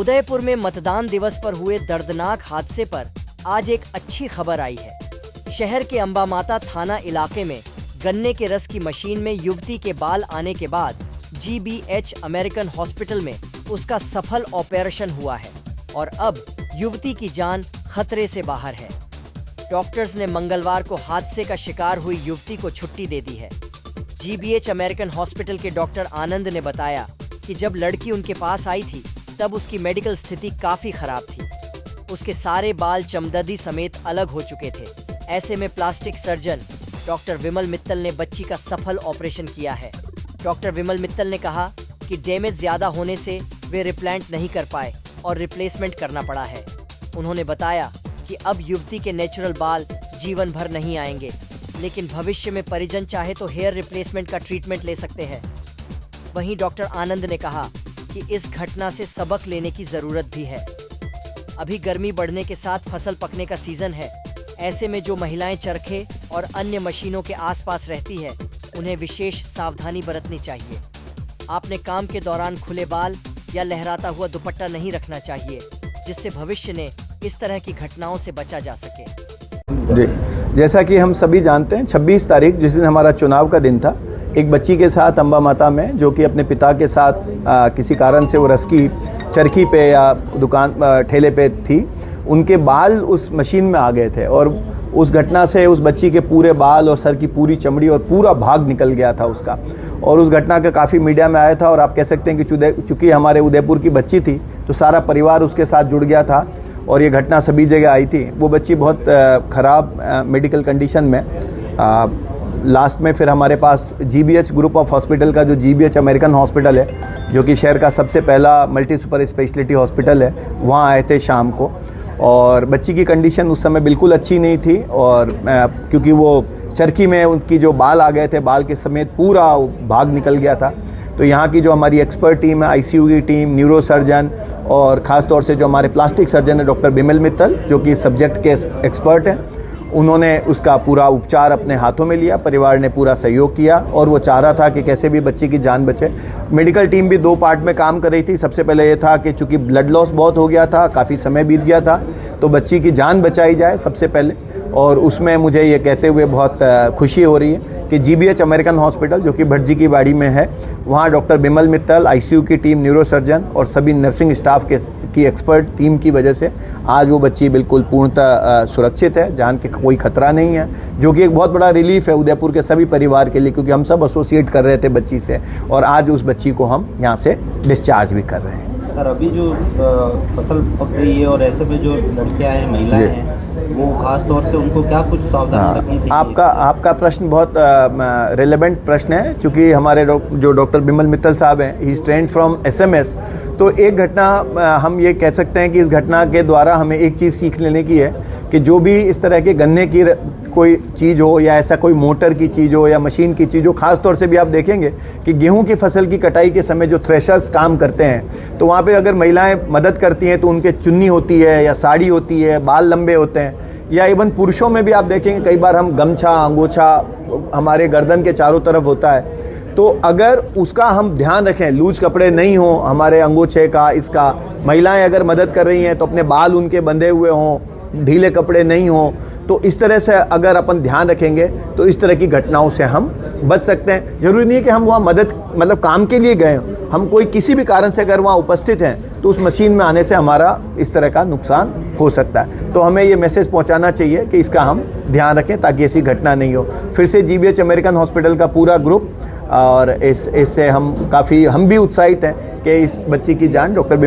उदयपुर में मतदान दिवस पर हुए दर्दनाक हादसे पर आज एक अच्छी खबर आई है। शहर के अंबामाता थाना इलाके में गन्ने के रस की मशीन में युवती के बाल आने के बाद GBH अमेरिकन हॉस्पिटल में उसका सफल ऑपरेशन हुआ है और अब युवती की जान खतरे से बाहर है। डॉक्टर्स ने मंगलवार को हादसे का शिकार हुई युवती को छुट्टी दे दी है। GBH अमेरिकन हॉस्पिटल के डॉक्टर आनंद ने बताया कि जब लड़की उनके पास आई थी तब उसकी मेडिकल स्थिति काफी खराब थी। उसके सारे बाल चमददी समेत अलग हो चुके थे। ऐसे में प्लास्टिक सर्जन डॉक्टर विमल मित्तल ने बच्ची का सफल ऑपरेशन किया है। डॉक्टर विमल मित्तल ने कहा कि डैमेज ज्यादा होने से वे रिप्लांट नहीं कर पाए और रिप्लेसमेंट करना पड़ा है। उन्होंने बताया कि अब युवती के नेचुरल बाल जीवन भर नहीं आएंगे, लेकिन भविष्य में परिजन चाहे तो हेयर रिप्लेसमेंट का ट्रीटमेंट ले सकते हैं। वहीं डॉक्टर आनंद ने कहा कि इस घटना से सबक लेने की जरूरत भी है। अभी गर्मी बढ़ने के साथ फसल पकने का सीजन है। ऐसे में जो महिलाएं चरखे और अन्य मशीनों के आसपास रहती है, उन्हें विशेष सावधानी बरतनी चाहिए। आपने काम के दौरान खुले बाल या लहराता हुआ दुपट्टा नहीं रखना चाहिए, जिससे भविष्य में इस तरह की घटनाओं से बचा जा सके। जी, जैसा कि हम सभी जानते हैं 26 तारीख जिस दिन हमारा चुनाव का दिन था, एक बच्ची के साथ अंबामाता में, जो कि अपने पिता के साथ किसी कारण से वो रस की चरखी पे या दुकान ठेले पे थी, उनके बाल उस मशीन में आ गए थे और उस घटना से उस बच्ची के पूरे बाल और सर की पूरी चमड़ी और पूरा भाग निकल गया था उसका। और उस घटना का काफ़ी मीडिया में आया था और आप कह सकते हैं कि चूँकि हमारे उदयपुर की बच्ची थी तो सारा परिवार उसके साथ जुड़ गया था और ये घटना सभी जगह आई थी। वो बच्ची बहुत ख़राब मेडिकल कंडीशन में लास्ट में फिर हमारे पास GBH ग्रुप ऑफ हॉस्पिटल का जो GBH अमेरिकन हॉस्पिटल है, जो कि शहर का सबसे पहला मल्टी सुपर स्पेशलिटी हॉस्पिटल है, वहाँ आए थे शाम को। और बच्ची की कंडीशन उस समय बिल्कुल अच्छी नहीं थी और क्योंकि वो चरखी में उनकी जो बाल आ गए थे, बाल के समेत पूरा भाग निकल गया था। तो यहाँ की जो हमारी एक्सपर्ट टीम है, ICU की टीम, न्यूरो सर्जन और ख़ास तौर से जो हमारे प्लास्टिक सर्जन है डॉक्टर विमल मित्तल, जो कि इस सब्जेक्ट के एक्सपर्ट हैं, उन्होंने उसका पूरा उपचार अपने हाथों में लिया। परिवार ने पूरा सहयोग किया और वो चाह रहा था कि कैसे भी बच्ची की जान बचे। मेडिकल टीम भी 2 पार्ट में काम कर रही थी। सबसे पहले ये था कि चूँकि ब्लड लॉस बहुत हो गया था, काफ़ी समय बीत गया था, तो बच्ची की जान बचाई जाए सबसे पहले। और उसमें मुझे ये कहते हुए बहुत खुशी हो रही है कि GBH अमेरिकन हॉस्पिटल, जो कि भटजी की बाड़ी में है, वहाँ डॉक्टर विमल मित्तल, ICU की टीम, न्यूरो सर्जन और सभी नर्सिंग स्टाफ की एक्सपर्ट टीम की वजह से आज वो बच्ची बिल्कुल पूर्णतः सुरक्षित है, जान के कोई खतरा नहीं है, जो कि एक बहुत बड़ा रिलीफ है उदयपुर के सभी परिवार के लिए, क्योंकि हम सब एसोसिएट कर रहे थे बच्ची से और आज उस बच्ची को हम यहाँ से डिस्चार्ज भी कर रहे हैं। सर, अभी जो फसल पक गई है और ऐसे में जो लड़कियां हैं, महिलाएं हैं, वो खास तौर से उनको क्या कुछ सावधानी रखनी चाहिए? आपका प्रश्न बहुत रिलेवेंट प्रश्न है, क्योंकि हमारे जो डॉक्टर विमल मित्तल साहब हैं, he is trend from SMS। तो एक घटना हम ये कह सकते हैं कि इस घटना के द्वारा हमें एक चीज़ सीख लेने की है कि जो भी इस तरह के गन्ने की कोई चीज़ हो या ऐसा कोई मोटर की चीज़ हो या मशीन की चीज़ हो, ख़ास तौर से भी आप देखेंगे कि गेहूं की फसल की कटाई के समय जो थ्रेशर्स काम करते हैं, तो वहाँ पे अगर महिलाएं मदद करती हैं तो उनके चुन्नी होती है या साड़ी होती है, बाल लंबे होते हैं, या इवन पुरुषों में भी आप देखेंगे कई बार हम गमछा, अंगोछा हमारे गर्दन के चारों तरफ होता है, तो अगर उसका हम ध्यान रखें, लूज कपड़े नहीं हो हमारे अंगोछे का, इसका, महिलाएं अगर मदद कर रही हैं तो अपने बाल उनके बंधे हुए हों, ढीले कपड़े नहीं हो, तो इस तरह से अगर अपन ध्यान रखेंगे तो इस तरह की घटनाओं से हम बच सकते हैं। जरूरी नहीं है कि हम वहाँ मदद मतलब काम के लिए गए, हम कोई किसी भी कारण से अगर वहाँ उपस्थित हैं तो उस मशीन में आने से हमारा इस तरह का नुकसान हो सकता है। तो हमें ये मैसेज पहुँचाना चाहिए कि इसका हम ध्यान रखें ताकि ऐसी घटना नहीं हो। फिर से GBH अमेरिकन हॉस्पिटल का पूरा ग्रुप और इससे हम भी उत्साहित हैं कि इस बच्ची की जान डॉक्टर